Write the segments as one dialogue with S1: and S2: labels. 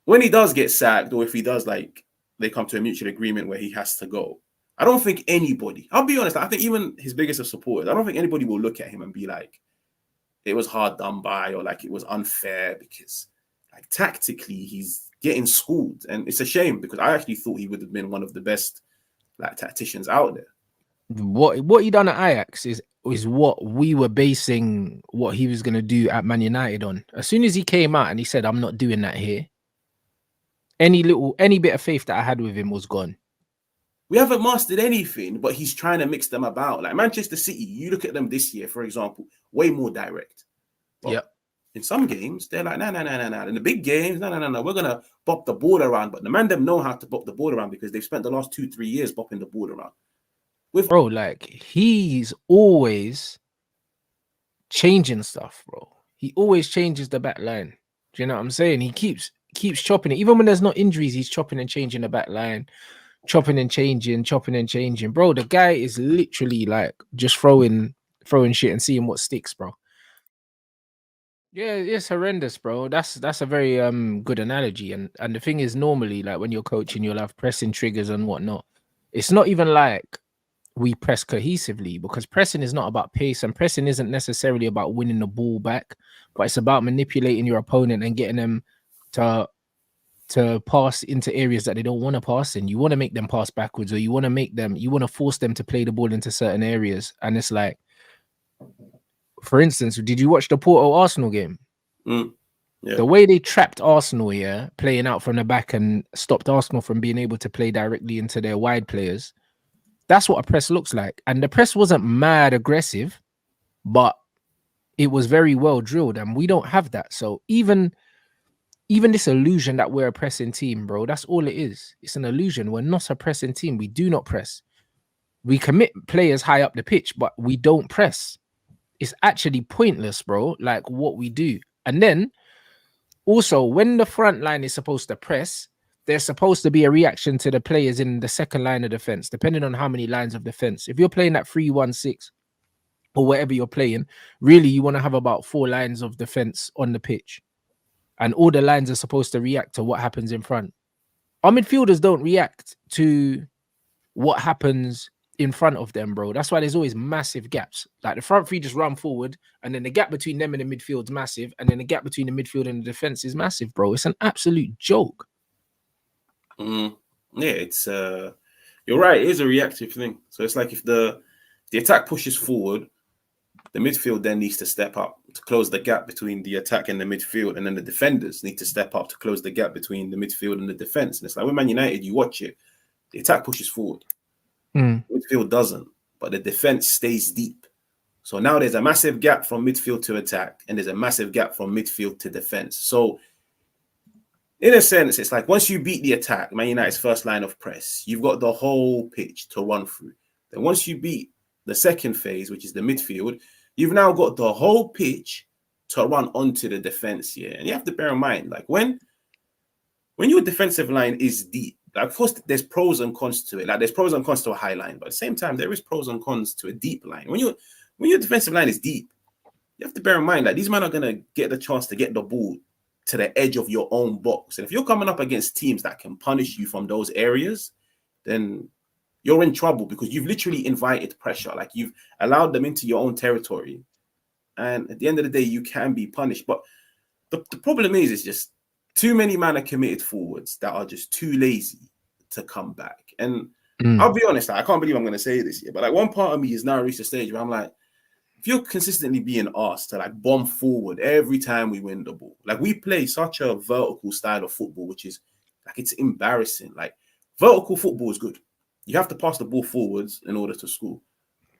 S1: when he does get sacked, or if he does, like, they come to a mutual agreement where he has to go, I don't think anybody, I'll be honest, I think even his biggest of supporters, I don't think anybody will look at him and be like, it was hard done by, or like it was unfair, because like tactically he's getting schooled. And it's a shame, because I actually thought he would have been one of the best like tacticians out there.
S2: What he done at Ajax is what we were basing what he was going to do at Man United on. As soon as he came out and he said, I'm not doing that here, any bit of faith that I had with him was gone.
S1: We haven't mastered anything, but he's trying to mix them about. Like Manchester City, you look at them this year, for example, way more direct.
S2: Yeah.
S1: In some games, they're like, no. In the big games, no. We're going to bop the ball around. But the man them know how to bop the ball around, because they've spent the last 2-3 years bopping the ball around.
S2: Bro, like, he's always changing stuff, bro. He always changes the back line. Do you know what I'm saying? He keeps chopping it. Even when there's not injuries, he's chopping and changing the back line. Chopping and changing. Bro, the guy is literally like just throwing shit and seeing what sticks, bro. Yeah, it's horrendous, bro. That's a very good analogy. And the thing is, normally, like when you're coaching, you'll have pressing triggers and whatnot. It's not even like we press cohesively, because pressing is not about pace, and pressing isn't necessarily about winning the ball back, but it's about manipulating your opponent and getting them to pass into areas that they don't want to pass in. You want to make them pass backwards, or you want to force them to play the ball into certain areas. And it's like, for instance, did you watch the Porto Arsenal game?
S1: Yeah.
S2: The way they trapped Arsenal here, playing out from the back, and stopped Arsenal from being able to play directly into their wide players. That's what a press looks like. And the press wasn't mad aggressive, but it was very well drilled, and we don't have that. So even this illusion that we're a pressing team, bro, that's all it is. It's an illusion. We're not a pressing team. We do not press. We commit players high up the pitch, but we don't press. It's actually pointless, bro, like what we do. And then also, when the front line is supposed to press, there's supposed to be a reaction to the players in the second line of defense, depending on how many lines of defense. If you're playing that 3-1-6 or whatever you're playing, really you want to have about 4 lines of defense on the pitch. And all the lines are supposed to react to what happens in front. Our midfielders don't react to what happens in front of them, bro. That's why there's always massive gaps. Like the front three just run forward, and then the gap between them and the midfield's massive, and then the gap between the midfield and the defense is massive, bro. It's an absolute joke.
S1: Yeah, it's you're right, it is a reactive thing. So it's like if the attack pushes forward, the midfield then needs to step up to close the gap between the attack and the midfield, and then the defenders need to step up to close the gap between the midfield and the defense. And it's like with Man United, you watch it, the attack pushes forward, midfield doesn't, but the defense stays deep. So now there's a massive gap from midfield to attack, and there's a massive gap from midfield to defense. So in a sense, it's like once you beat the attack, Man United's first line of press, you've got the whole pitch to run through. Then once you beat the second phase, which is the midfield, you've now got the whole pitch to run onto the defense here. And you have to bear in mind, like when your defensive line is deep, like of course there's pros and cons to it. Like there's pros and cons to a high line, but at the same time, there is pros and cons to a deep line. When your defensive line is deep, you have to bear in mind that these men are going to get the chance to get the ball to the edge of your own box. And if you're coming up against teams that can punish you from those areas, then you're in trouble, because you've literally invited pressure. Like you've allowed them into your own territory. And at the end of the day, you can be punished. But the problem is just too many men are committed forwards that are just too lazy to come back. And I'll be honest, I can't believe I'm going to say this here, but like one part of me has now reached a stage where I'm like, if you're consistently being asked to like bomb forward every time we win the ball, like we play such a vertical style of football, which is like, it's embarrassing. Like vertical football is good. You have to pass the ball forwards in order to score.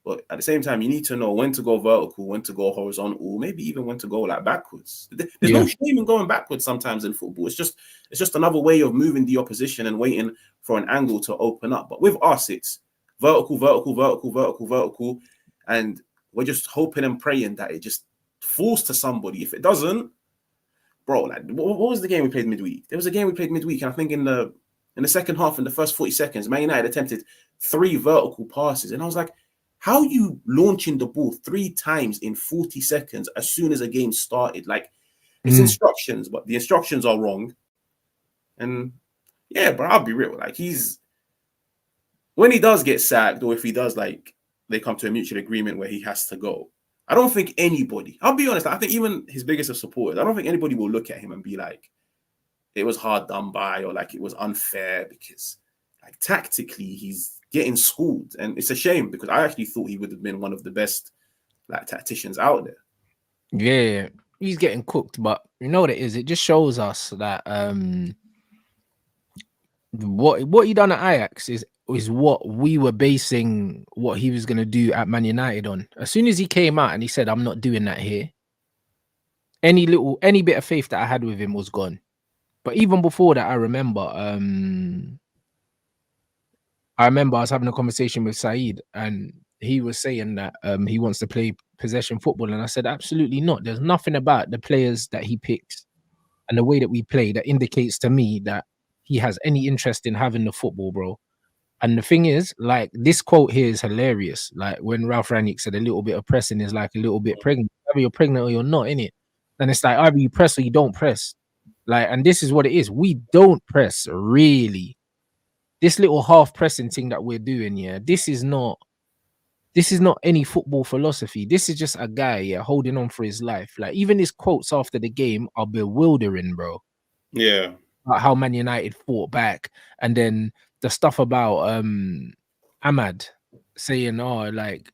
S1: But at the same time, you need to know when to go vertical, when to go horizontal, maybe even when to go like backwards. There's no shame in going backwards sometimes in football. It's just another way of moving the opposition and waiting for an angle to open up. But with us, it's vertical, vertical, vertical, vertical, vertical. And we're just hoping and praying that it just falls to somebody. If it doesn't, bro, like what was the game we played midweek? There was a game we played midweek, and I think in the second half, in the first 40 seconds, Man United attempted 3 vertical passes. And I was like, how are you launching the ball 3 times in 40 seconds as soon as a game started? Like, it's instructions, but the instructions are wrong. And yeah, bro, I'll be real. Like when he does get sacked, or if he does like they come to a mutual agreement where he has to go, I don't think anybody, I'll be honest, I think even his biggest of supporters, I don't think anybody will look at him and be like, it was hard done by, or like it was unfair, because like tactically he's getting schooled. And it's a shame, because I actually thought he would have been one of the best like tacticians out there.
S2: Yeah, he's getting cooked, but you know what it is? It just shows us that what he done at Ajax is what we were basing what he was gonna do at Man United on. As soon as he came out and he said, "I'm not doing that here," any bit of faith that I had with him was gone. But even before that, I remember I was having a conversation with Saeed, and he was saying that he wants to play possession football, and I said, absolutely not. There's nothing about the players that he picks and the way that we play that indicates to me that he has any interest in having the football, bro. And the thing is, like, this quote here is hilarious. Like when Ralph Rangnick said a little bit of pressing is like a little bit pregnant. Either you're pregnant or you're not, innit? And it's like either you press or you don't press. Like, and this is what it is. We don't press really. This little half pressing thing that we're doing, yeah, this is not any football philosophy. This is just a guy, yeah, holding on for his life. Like, even his quotes after the game are bewildering, bro.
S1: Yeah.
S2: About how Man United fought back, and then the stuff about Ahmad saying, oh, like,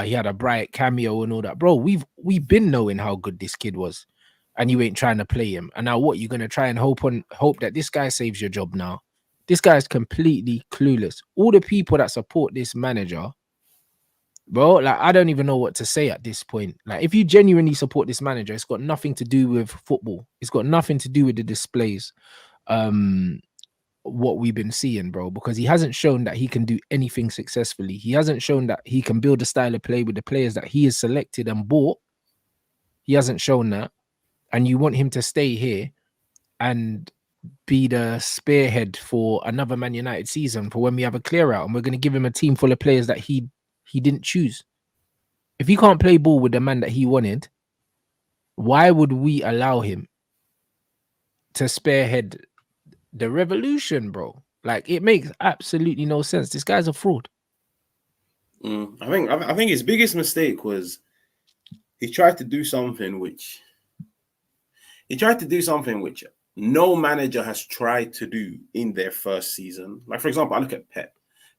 S2: he had a bright cameo and all that. Bro, we've been knowing how good this kid was, and you ain't trying to play him. And now what, you're gonna try and hope that this guy saves your job now? This guy's completely clueless. All the people that support this manager, bro, like, I don't even know what to say at this point. Like, if you genuinely support this manager, it's got nothing to do with football. It's got nothing to do with the displays, what we've been seeing, bro, because he hasn't shown that he can do anything successfully. He hasn't shown that he can build a style of play with the players that he has selected and bought. He hasn't shown that. And you want him to stay here and be the spearhead for another Man United season for when we have a clear out, and we're going to give him a team full of players that he didn't choose. If he can't play ball with the man that he wanted, why would we allow him to spearhead the revolution, bro? Like, it makes absolutely no sense. This guy's a fraud.
S1: I think his biggest mistake was he tried to do something which no manager has tried to do in their first season. Like, for example, I look at Pep.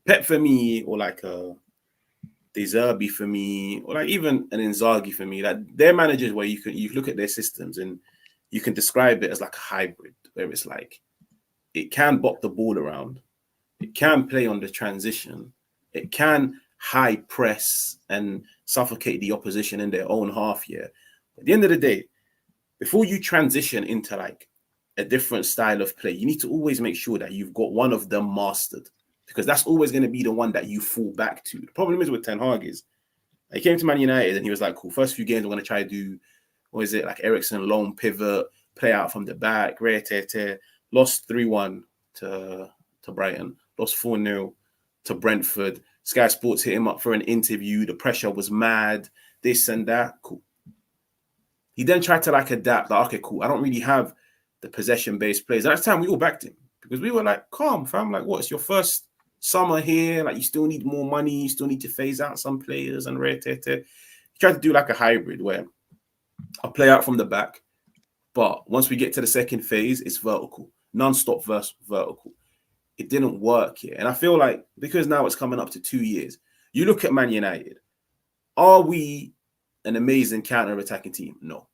S1: Pep for me, or like a De Zerbi for me, or like even an Inzaghi for me. Like, they're managers where you look at their systems and you can describe it as like a hybrid, where it's like it can bop the ball around, it can play on the transition, it can high press and suffocate the opposition in their own half. Yeah. At the end of the day, before you transition into like a different style of play, you need to always make sure that you've got one of them mastered, because that's always going to be the one that you fall back to. The problem is with Ten Hag is he came to Man United and he was like, cool, first few games I'm going to try to do, what is it, like Eriksen, lone pivot, play out from the back, lost 3-1 to Brighton, lost 4-0 to Brentford. Sky Sports hit him up for an interview. The pressure was mad, this and that. Cool. He then tried to like adapt. Like, okay, cool. I don't really have the possession-based plays. At that time, we all backed him because we were like, calm, fam. Like, what? It's your first summer here. Like, you still need more money. You still need to phase out some players and He tried to do like a hybrid where I'll play out from the back, but once we get to the second phase, it's vertical, non-stop vertical. It didn't work here. And I feel like because now it's coming up to 2 years, you look at Man United, are we an amazing counter-attacking team? No,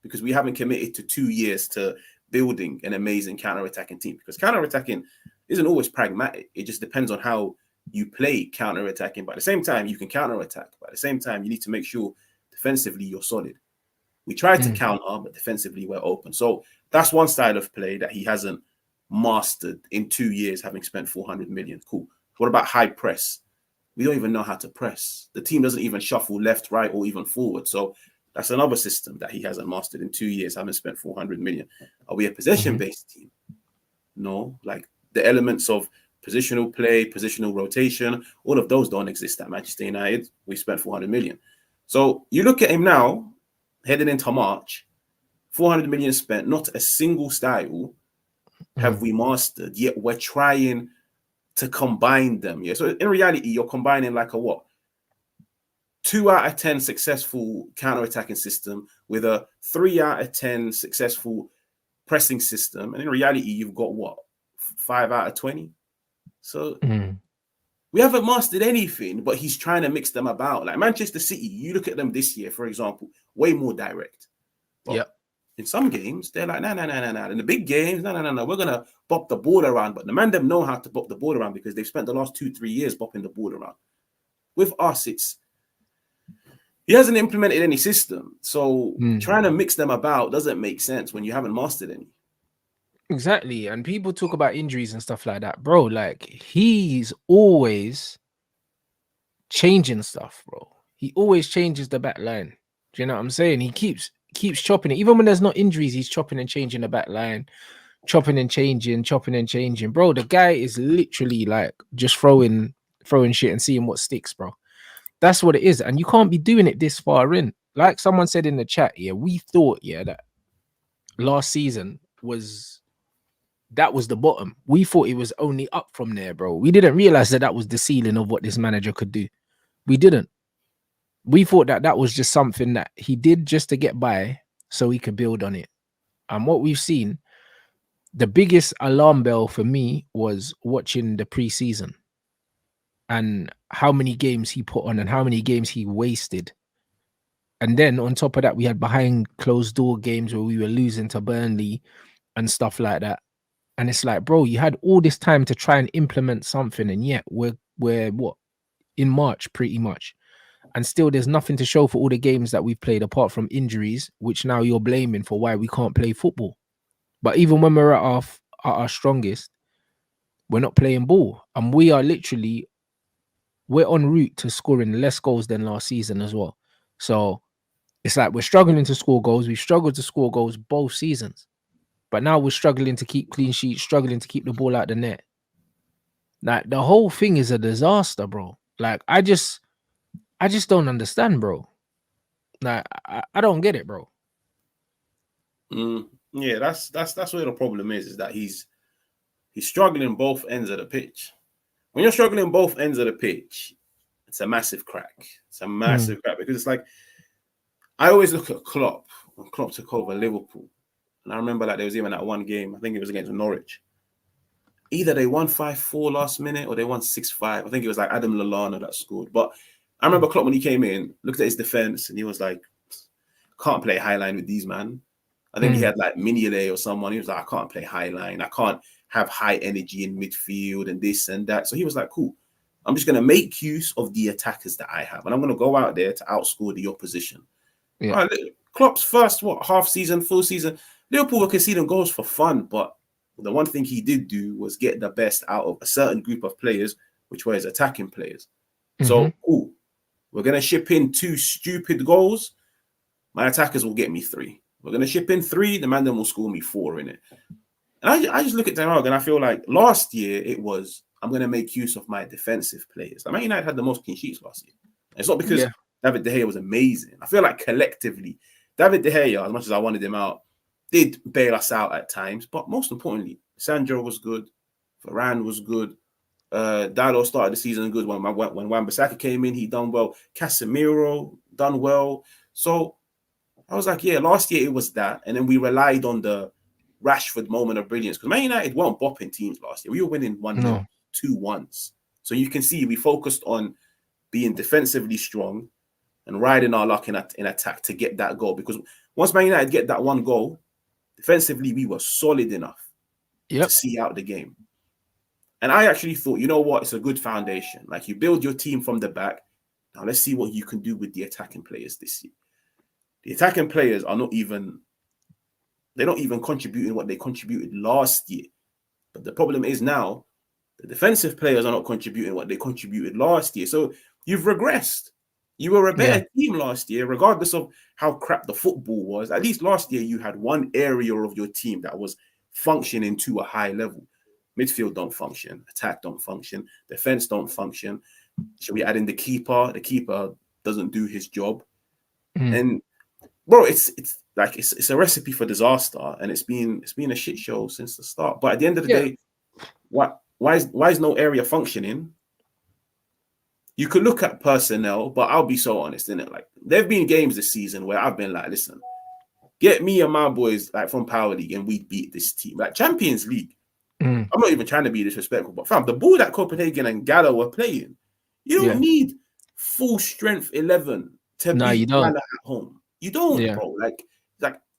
S1: because we haven't committed to 2 years to building an amazing counter-attacking team, because counter-attacking isn't always pragmatic. It just depends on how you play counter-attacking. But at the same time, you can counter-attack. But at the same time, you need to make sure defensively you're solid. We tried to counter, but defensively we're open. So that's one style of play that he hasn't mastered in 2 years, having spent 400 million. Cool. What about high press? We don't even know how to press. The team doesn't even shuffle left, right, or even forward. So that's another system that he hasn't mastered in 2 years, having spent 400 million. Are we a possession-based team? No. Like, the elements of positional play, positional rotation, all of those don't exist at Manchester United. We spent 400 million. So you look at him now, heading into March, 400 million spent, not a single style have we mastered, yet we're trying to combine them. Yeah. So in reality, you're combining like a what? 2 out of 10 successful counter-attacking system with a 3 out of 10 successful pressing system. And in reality, you've got what? 5 out of 20. So we haven't mastered anything, but he's trying to mix them about. Like Manchester City, you look at them this year, for example, way more direct. But in some games, they're like, no. In the big games, no. We're going to bop the ball around. But the man them know how to bop the ball around because they've spent the last 2-3 years bopping the ball around. With us, he hasn't implemented any system. So trying to mix them about doesn't make sense when you haven't mastered any.
S2: Exactly. And people talk about injuries and stuff like that, bro. Like, he's always changing stuff, bro. He always changes the back line. Do you know what I'm saying? He keeps chopping it. Even when there's not injuries, he's chopping and changing the back line, chopping and changing. Bro, the guy is literally like just throwing shit and seeing what sticks, bro. That's what it is. And you can't be doing it this far in. Like someone said in the chat, we thought, that last season was the bottom. We thought it was only up from there, bro. We didn't realize that was the ceiling of what this manager could do. We didn't. We thought that was just something that he did just to get by so he could build on it. And what we've seen, the biggest alarm bell for me was watching the preseason and how many games he put on and how many games he wasted. And then on top of that, we had behind closed door games where we were losing to Burnley and stuff like that. And it's like, bro, you had all this time to try and implement something, and yet we're what, in March pretty much, and still there's nothing to show for all the games that we've played apart from injuries, which now you're blaming for why we can't play football. But even when we're at our strongest, we're not playing ball, and we're en route to scoring less goals than last season as well. So it's like we're struggling to score goals. We've struggled to score goals both seasons. But now we're struggling to keep clean sheets, struggling to keep the ball out the net. Like, the whole thing is a disaster, bro. Like, I just don't understand, bro. Like, I don't get it, bro.
S1: Yeah, that's where the problem is that he's struggling both ends of the pitch. When you're struggling both ends of the pitch, it's a massive crack. It's a massive crack because it's like, I always look at Klopp when Klopp took over Liverpool. And I remember like there was even that one game, I think it was against Norwich. Either they won 5-4 last minute or they won 6-5. I think it was like Adam Lallana that scored. But I remember Klopp, when he came in, looked at his defense and he was like, can't play high line with these, man. I think he had like Mignolet or someone. He was like, I can't play high line. I can't have high energy in midfield and this and that. So he was like, cool. I'm just going to make use of the attackers that I have. And I'm going to go out there to outscore the opposition. Yeah. Right, Klopp's first, half season, full season, Liverpool were conceding goals for fun, but the one thing he did do was get the best out of a certain group of players, which were his attacking players. So, cool. We're going to ship in 2 stupid goals. My attackers will get me 3. We're going to ship in 3. The man then will score me 4 in it. And I just look at Ten Hag and I feel like last year it was, I'm going to make use of my defensive players. Like, Man United had the most clean sheets last year. And it's not because David De Gea was amazing. I feel like collectively, David De Gea, as much as I wanted him out, did bail us out at times. But most importantly, Sandro was good. Varane was good. Dalot started the season good. When Wan-Bissaka came in, he done well. Casemiro done well. So I was like, yeah, last year it was that. And then we relied on the Rashford moment of brilliance. Because Man United weren't bopping teams last year. We were winning 1-0, 2-1s. So you can see we focused on being defensively strong and riding our luck in attack to get that goal. Because once Man United get that one goal, defensively, we were solid enough to see out the game. And I actually thought, you know what? It's a good foundation. Like, you build your team from the back. Now let's see what you can do with the attacking players this year. The attacking players are not even contributing what they contributed last year. But the problem is now, the defensive players are not contributing what they contributed last year. So you've regressed. You were a better team last year, regardless of how crap the football was. At least last year, you had one area of your team that was functioning to a high level. Midfield don't function. Attack don't function. Defense don't function. Should we add in the keeper? The keeper doesn't do his job. And, bro, it's like it's a recipe for disaster, and it's been a shit show since the start. But at the end of the day, why is no area functioning? You could look at personnel, but I'll be so honest, innit? Like, there've been games this season where I've been like, listen, get me and my boys like from Power League and we beat this team. Like Champions League. I'm not even trying to be disrespectful, but fam, the ball that Copenhagen and Gala were playing, you don't need full strength 11 to beat Gala at home. You don't, bro. Like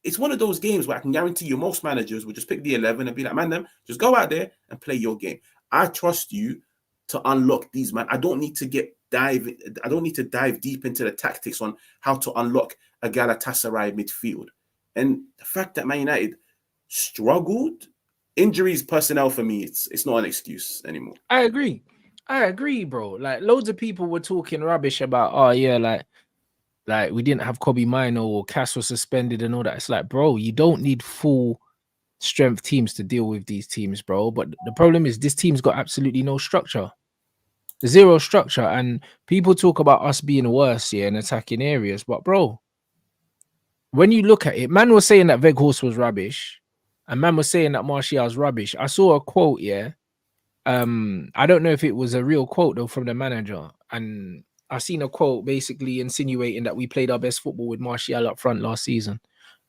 S1: it's one of those games where I can guarantee you most managers will just pick the 11 and be like, man, them, just go out there and play your game. I trust you to unlock these, man. I don't need to dive deep into the tactics on how to unlock a Galatasaray midfield. And the fact that Man United struggled, injuries, personnel, for me, it's not an excuse anymore.
S2: I agree, bro. Like, loads of people were talking rubbish about, oh yeah, like we didn't have Kobe Mino or Cass was suspended and all that. It's like, bro, you don't need full strength teams to deal with these teams, bro. But the problem is this team's got absolutely no structure. Zero structure. And people talk about us being worse here in attacking areas. But bro, when you look at it, man was saying that Weghorst was rubbish. And man was saying that Martial's rubbish. I saw a quote, yeah. I don't know if it was a real quote though from the manager. And I seen a quote basically insinuating that we played our best football with Martial up front last season.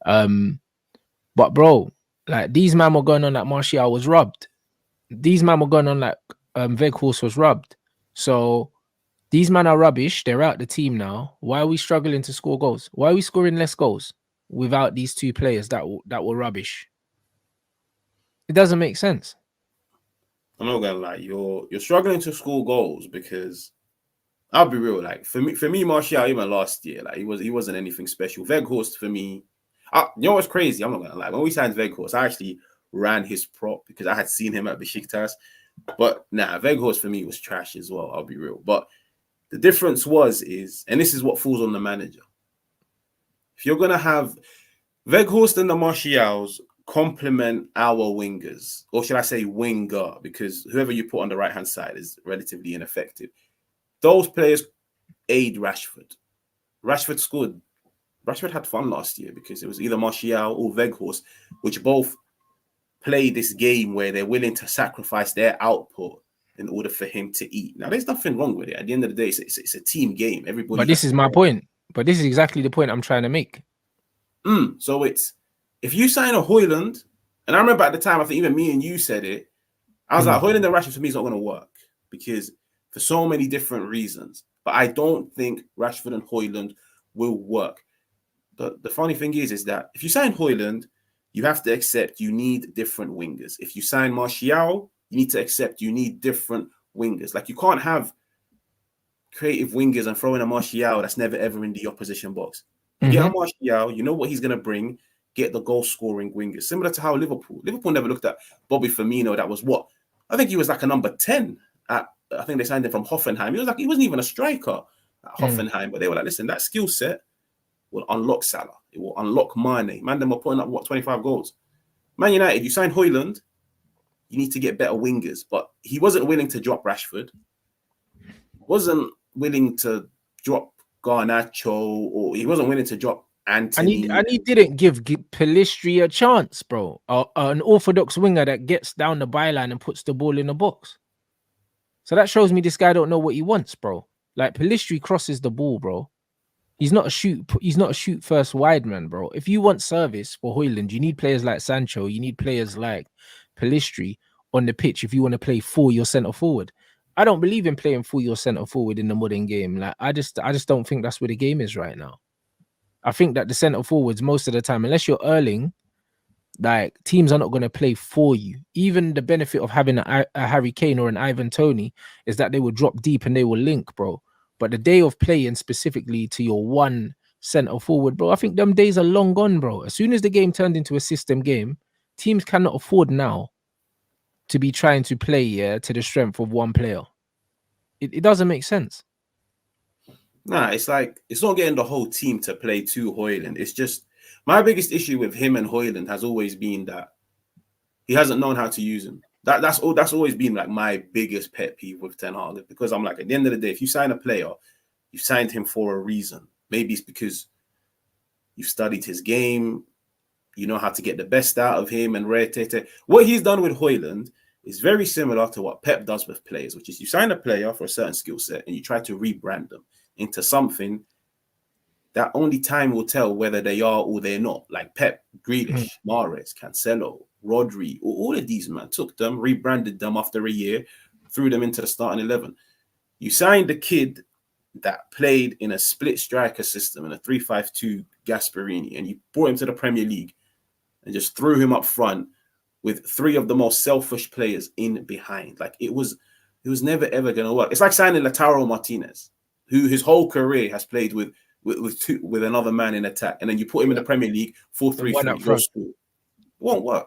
S2: But bro, like these men were going on that Martial was robbed. These men were going on that Weghorst was robbed. So these men are rubbish. They're out the team now. Why are we struggling to score goals? Why are we scoring less goals without these two players that were rubbish? It doesn't make sense.
S1: I'm not gonna lie, you're struggling to score goals because I'll be real. Like for me, Martial, even last year, like he wasn't anything special. Weghorst for me, you know what's crazy? I'm not gonna lie. When we signed Weghorst, I actually ran his prop because I had seen him at Besiktas. But nah, Weghorst for me was trash as well. I'll be real. But the difference and this is what falls on the manager. If you're gonna have Weghorst and the Martials complement our wingers, or should I say winger, because whoever you put on the right-hand side is relatively ineffective. Those players aid Rashford. Rashford scored. Rashford had fun last year because it was either Martial or Weghorst, which both play this game where they're willing to sacrifice their output in order for him to eat. Now, there's nothing wrong with it. At the end of the day, it's a team game. Everybody.
S2: But this is my point. But this is exactly the point I'm trying to make.
S1: So it's, if you sign a Hojlund, and I remember at the time, I think even me and you said it, I was like, Hojlund and Rashford for me is not going to work because for so many different reasons. But I don't think Rashford and Hojlund will work. The funny thing is that if you sign Hojlund, you have to accept you need different wingers. If you sign Martial, you need to accept you need different wingers. Like you can't have creative wingers and throw in a Martial that's never ever in the opposition box. You get a Martial, you know what he's going to bring, get the goal scoring wingers. Similar to how Liverpool never looked at Bobby Firmino. That was what? I think he was like a number 10 I think they signed him from Hoffenheim. He wasn't even a striker at Hoffenheim, but they were like, listen, that skill set will unlock Salah. It will unlock Mane. Man, them are putting up 25 goals. Man United, you sign Hojlund, you need to get better wingers, but he wasn't willing to drop Rashford. Wasn't willing to drop Garnacho, or he wasn't willing to drop Anthony.
S2: And he didn't give Pelistri a chance, bro. An orthodox winger that gets down the byline and puts the ball in the box. So that shows me this guy don't know what he wants, bro. Like Pelistri crosses the ball, bro. He's not a shoot first wide man, bro. If you want service for Hojlund, you need players like Sancho, you need players like Pelistri on the pitch if you want to play for your centre forward. I don't believe in playing for your centre forward in the modern game. Like I just don't think that's where the game is right now. I think that the centre forwards most of the time, unless you're Erling, like teams are not going to play for you. Even the benefit of having a Harry Kane or an Ivan Toney is that they will drop deep and they will link, bro. But the day of playing specifically to your one centre forward, bro, I think them days are long gone, bro. As soon as the game turned into a system game, teams cannot afford now to be trying to play to the strength of one player. It doesn't make sense.
S1: Nah, it's like it's not getting the whole team to play to Hojlund. It's just my biggest issue with him and Hojlund has always been that he hasn't known how to use him. That's always been like my biggest pet peeve with Ten Hag, because I'm like, at the end of the day, if you sign a player, you signed him for a reason. Maybe it's because You've studied his game. You know how to get the best out of him and rare-tete. What he's done with Hojlund is very similar to what Pep does with players, which is you sign a player for a certain skill set and you try to rebrand them into something that only time will tell whether they are or they're not. Like Pep, Grealish, Mahrez, Cancelo, Rodri, all of these, man, took them, rebranded them after a year, threw them into the starting 11. You signed a kid that played in a split striker system in a 3-5-2 Gasperini, and you brought him to the Premier League and just threw him up front with three of the most selfish players in behind. Like it was never ever going to work. It's like signing Lautaro Martinez, who his whole career has played with another man in attack, and then you put him in the Premier League 4-3-3. It won't work.